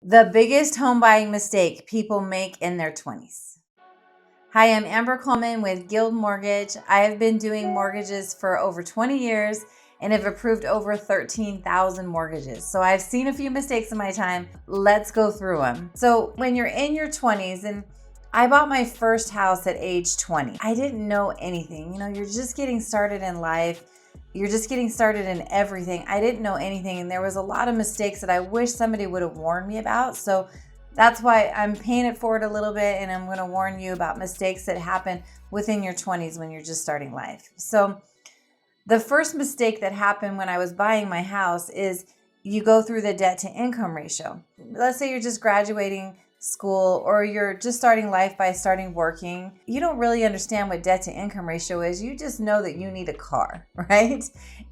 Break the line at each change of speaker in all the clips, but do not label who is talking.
The biggest home buying mistake people make in their 20s. Hi, I'm Amber Coleman with Guild Mortgage. I have been doing mortgages for over 20 years and have approved over 13,000 mortgages. So I've seen a few mistakes in my time. Let's go through them. So when you're in your 20s, and I bought my first house at age 20. I didn't know anything. You're just getting started in life. You're just getting started in everything. I didn't know anything, and there was a lot of mistakes that I wish somebody would have warned me about. So that's why I'm paying it forward a little bit, and I'm going to warn you about mistakes that happen within your 20s when you're just starting life. So the first mistake that happened when I was buying my house is you go through the debt to income ratio. Let's say you're just graduating school or you're just starting life by starting working. You don't really understand what debt to income ratio is. You just know that you need a car, right?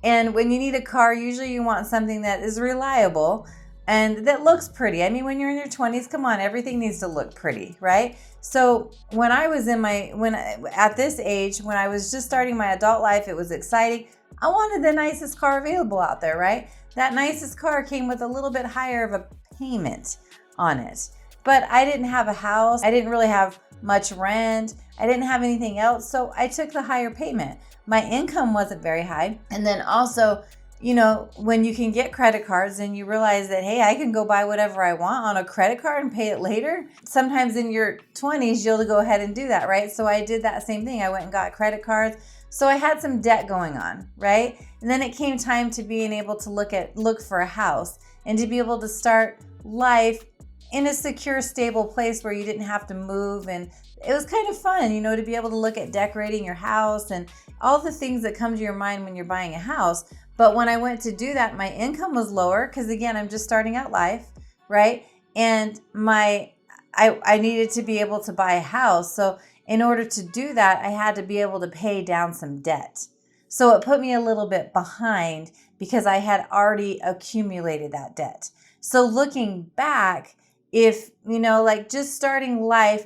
And when you need a car, usually you want something that is reliable and that looks pretty. I mean, when you're in your 20s, come on, everything needs to look pretty, right? So when I was at this age, when I was just starting my adult life, it was exciting. I wanted the nicest car available out there, right? That nicest car came with a little bit higher of a payment on it. But I didn't have a house. I didn't really have much rent. I didn't have anything else. So I took the higher payment. My income wasn't very high. And then also, when you can get credit cards and you realize that, hey, I can go buy whatever I want on a credit card and pay it later. Sometimes in your 20s, you'll go ahead and do that, right? So I did that same thing. I went and got credit cards. So I had some debt going on, right? And then it came time to being able to look for a house and to be able to start life in a secure, stable place where you didn't have to move. And it was kind of fun, to be able to look at decorating your house and all the things that come to your mind when you're buying a house. But when I went to do that, my income was lower because, again, I'm just starting out life, right? And I needed to be able to buy a house. So in order to do that, I had to be able to pay down some debt. So it put me a little bit behind because I had already accumulated that debt. So looking back, if, just starting life,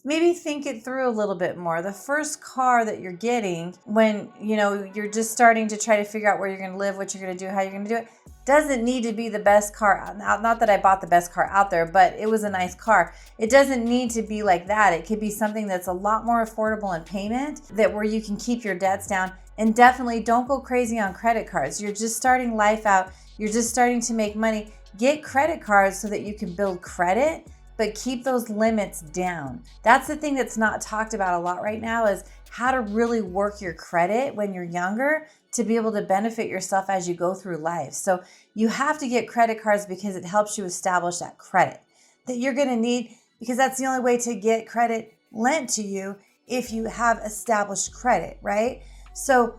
maybe think it through a little bit more. The first car that you're getting when, you're just starting to try to figure out where you're going to live, what you're going to do, how you're going to do it, doesn't need to be the best car. Not that I bought the best car out there, but it was a nice car. It doesn't need to be like that. It could be something that's a lot more affordable in payment, where you can keep your debts down. And definitely don't go crazy on credit cards. You're just starting life out. You're just starting to make money. Get credit cards so that you can build credit, but keep those limits down. That's the thing that's not talked about a lot right now, is how to really work your credit when you're younger to be able to benefit yourself as you go through life. So you have to get credit cards because it helps you establish that credit that you're going to need, because that's the only way to get credit lent to you if you have established credit, right? So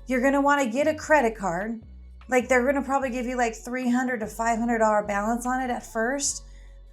you're going to want to get a credit card. Like, they're going to probably give you like $300 to $500 balance on it at first,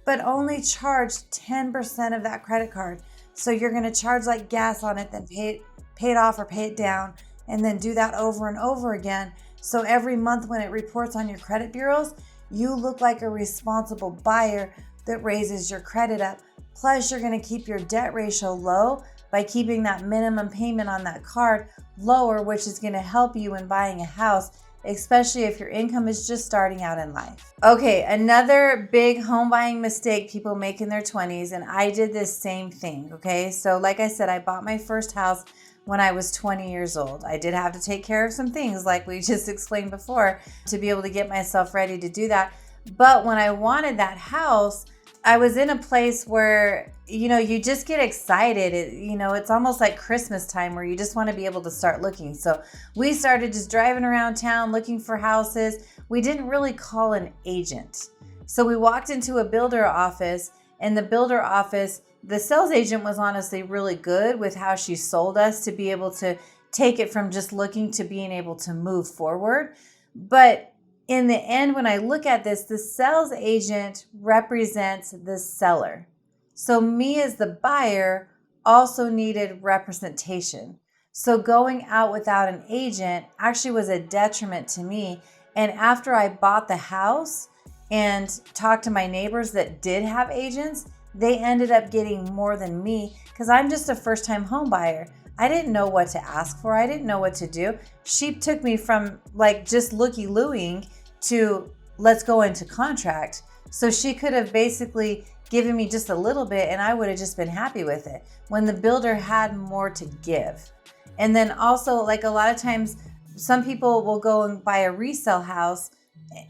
but only charge 10% of that credit card. So you're going to charge like gas on it, then pay it off or pay it down, and then do that over and over again. So every month when it reports on your credit bureaus, you look like a responsible buyer that raises your credit up. Plus, you're going to keep your debt ratio low by keeping that minimum payment on that card lower, which is going to help you in buying a house, especially if your income is just starting out in life. Okay, another big home buying mistake people make in their 20s, and I did this same thing, okay? So like I said, I bought my first house when I was 20 years old. I did have to take care of some things like we just explained before to be able to get myself ready to do that. But when I wanted that house, I was in a place where, you just get excited. It's almost like Christmas time where you just want to be able to start looking. So we started just driving around town looking for houses. We didn't really call an agent. So we walked into a builder office, and the builder office, the sales agent was honestly really good with how she sold us to be able to take it from just looking to being able to move forward. But in the end, when I look at this, the sales agent represents the seller. So me as the buyer also needed representation. So going out without an agent actually was a detriment to me. And after I bought the house and talked to my neighbors that did have agents, they ended up getting more than me because I'm just a first-time home buyer. I didn't know what to ask for. I didn't know what to do. She took me from like just looky-looing to let's go into contract. So she could have basically given me just a little bit and I would have just been happy with it, when the builder had more to give. And then also, like, a lot of times some people will go and buy a resale house,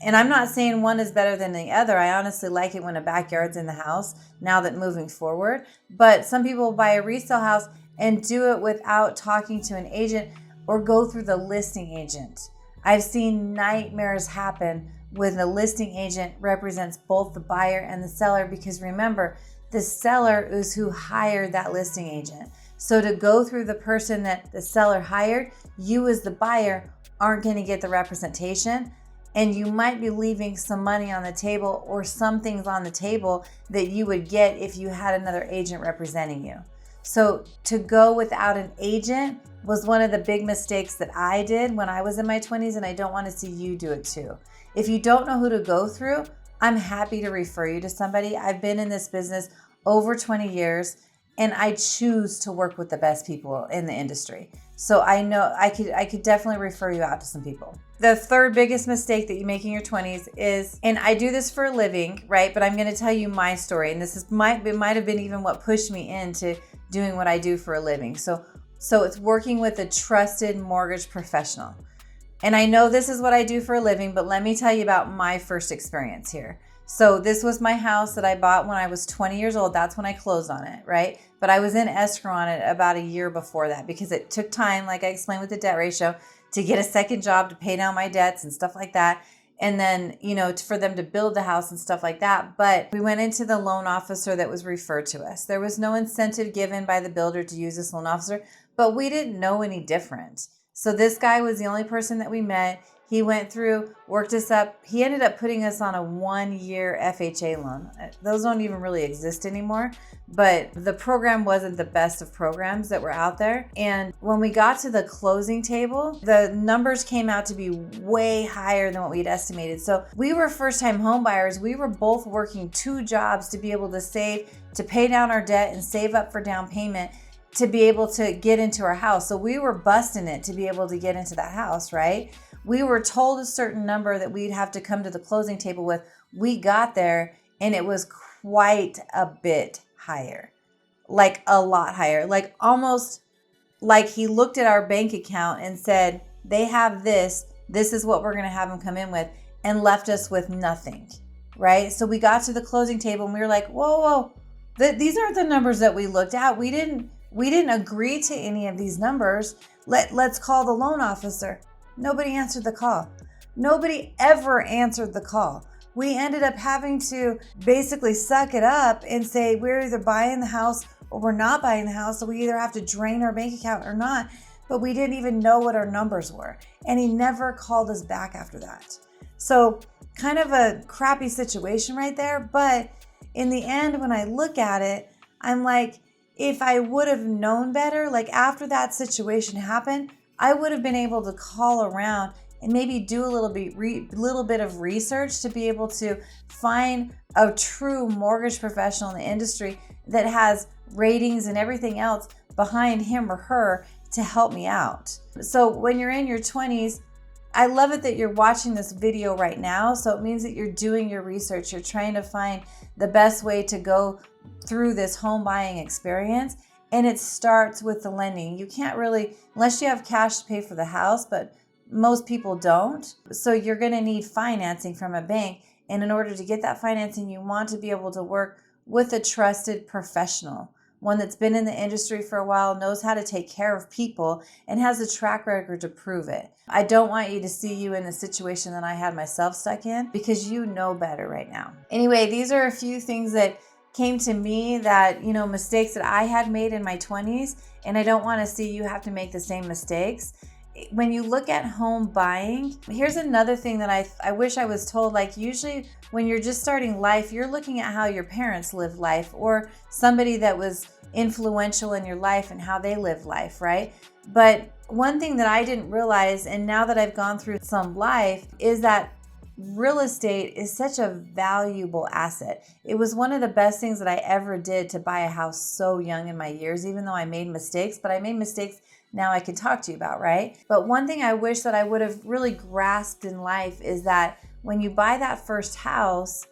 and I'm not saying one is better than the other. I honestly like it when a backyard's in the house now that moving forward. But some people buy a resale house and do it without talking to an agent or go through the listing agent. I've seen nightmares happen when the listing agent represents both the buyer and the seller, because remember, the seller is who hired that listing agent. So to go through the person that the seller hired, you as the buyer aren't going to get the representation, and you might be leaving some money on the table or some things on the table that you would get if you had another agent representing you. So to go without an agent was one of the big mistakes that I did when I was in my 20s, and I don't want to see you do it too. If you don't know who to go through, I'm happy to refer you to somebody. I've been in this business over 20 years, and I choose to work with the best people in the industry. So I know I could definitely refer you out to some people. The third biggest mistake that you make in your 20s is, and I do this for a living, right? But I'm going to tell you my story, and this might have been even what pushed me into doing what I do for a living. So it's working with a trusted mortgage professional. And I know this is what I do for a living, but let me tell you about my first experience here. So this was my house that I bought when I was 20 years old. That's when I closed on it, right? But I was in escrow on it about a year before that, because it took time, like I explained with the debt ratio, to get a second job to pay down my debts and stuff like that. And then, for them to build the house and stuff like that. But we went into the loan officer that was referred to us. There was no incentive given by the builder to use this loan officer, but we didn't know any different. So this guy was the only person that we met. He went through, worked us up. He ended up putting us on a 1-year FHA loan. Those don't even really exist anymore, but the program wasn't the best of programs that were out there. And when we got to the closing table, the numbers came out to be way higher than what we had estimated. So we were first-time home buyers. We were both working 2 jobs to be able to save, to pay down our debt and save up for down payment to be able to get into our house. So we were busting it to be able to get into that house, right? We were told a certain number that we'd have to come to the closing table with. We got there and it was quite a bit higher, like a lot higher, like almost like he looked at our bank account and said, they have this is what we're going to have them come in with, and left us with nothing, right? So we got to the closing table and we were like, whoa, these aren't the numbers that we looked at. We didn't agree to any of these numbers. Let's call the loan officer. Nobody answered the call. Nobody ever answered the call. We ended up having to basically suck it up and say, we're either buying the house or we're not buying the house. So we either have to drain our bank account or not. But we didn't even know what our numbers were. And he never called us back after that. So kind of a crappy situation right there. But in the end, when I look at it, I'm like, if I would have known better, like after that situation happened, I would have been able to call around and maybe do a little bit of research to be able to find a true mortgage professional in the industry that has ratings and everything else behind him or her to help me out. So when you're in your 20s, I love it that you're watching this video right now. So it means that you're doing your research. You're trying to find the best way to go through this home buying experience. And it starts with the lending. You can't really, unless you have cash to pay for the house, but most people don't. So you're going to need financing from a bank. And in order to get that financing, you want to be able to work with a trusted professional, one that's been in the industry for a while, knows how to take care of people, and has a track record to prove it. I don't want you to see you in the situation that I had myself stuck in, because you know better right now. Anyway, these are a few things that came to me that, mistakes that I had made in my 20s, and I don't want to see you have to make the same mistakes. When you look at home buying, here's another thing that I wish I was told. Like, usually when you're just starting life, you're looking at how your parents lived life, or somebody that was influential in your life and how they lived life, right? But one thing that I didn't realize, and now that I've gone through some life, is that real estate is such a valuable asset. It was one of the best things that I ever did to buy a house so young in my years, even though I made mistakes, but I made mistakes now I can talk to you about, right? But one thing I wish that I would have really grasped in life is that when you buy that first house,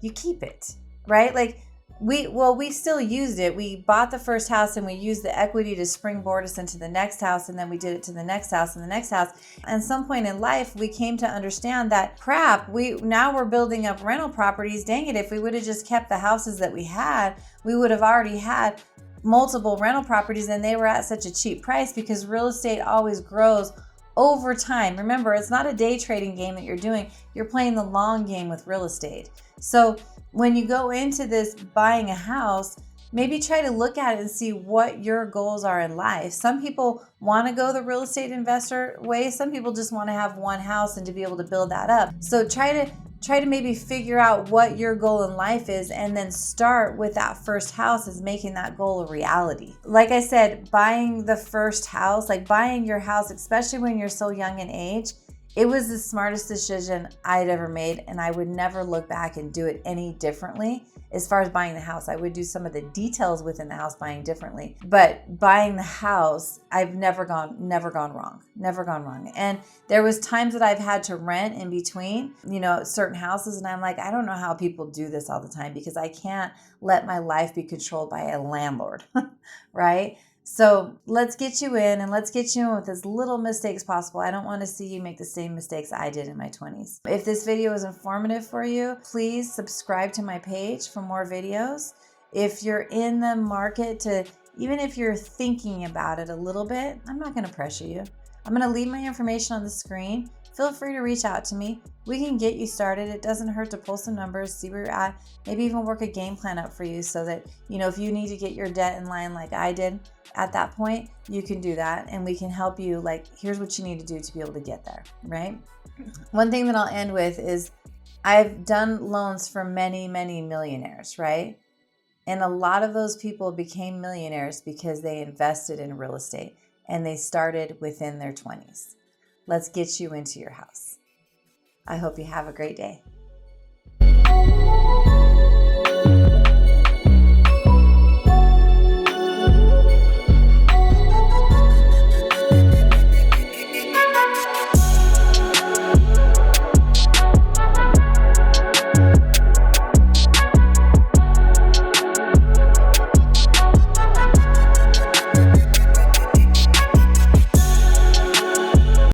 you keep it, right? Like we still used it. We bought the first house and we used the equity to springboard us into the next house. And then we did it to the next house and the next house. And at some point in life, we came to understand that crap, now we're building up rental properties. Dang it. If we would have just kept the houses that we had, we would have already had multiple rental properties, and they were at such a cheap price, because real estate always grows over time. Remember, it's not a day trading game that you're doing. You're playing the long game with real estate. So when you go into this buying a house, maybe try to look at it and see what your goals are in life. Some people want to go the real estate investor way. Some people just want to have one house and to be able to build that up. So try to maybe figure out what your goal in life is, and then start with that first house as making that goal a reality. Like I said, buying the first house, like buying your house, especially when you're so young in age, it was the smartest decision I'd ever made, and I would never look back and do it any differently. As far as buying the house, I would do some of the details within the house buying differently, but buying the house, I've never gone wrong. And there was times that I've had to rent in between, certain houses, and I'm like, I don't know how people do this all the time, because I can't let my life be controlled by a landlord, right? So let's get you in, and let's get you in with as little mistakes possible. I don't want to see you make the same mistakes I did in my 20s. If this video was informative for you, please subscribe to my page for more videos. If you're in the market even if you're thinking about it a little bit, I'm not going to pressure you. I'm going to leave my information on the screen. Feel free to reach out to me. We can get you started. It doesn't hurt to pull some numbers, see where you're at, maybe even work a game plan up for you, so that, if you need to get your debt in line like I did at that point, you can do that, and we can help you. Like, here's what you need to do to be able to get there, right? One thing that I'll end with is I've done loans for many, many millionaires, right? And a lot of those people became millionaires because they invested in real estate, and they started within their 20s. Let's get you into your house. I hope you have a great day.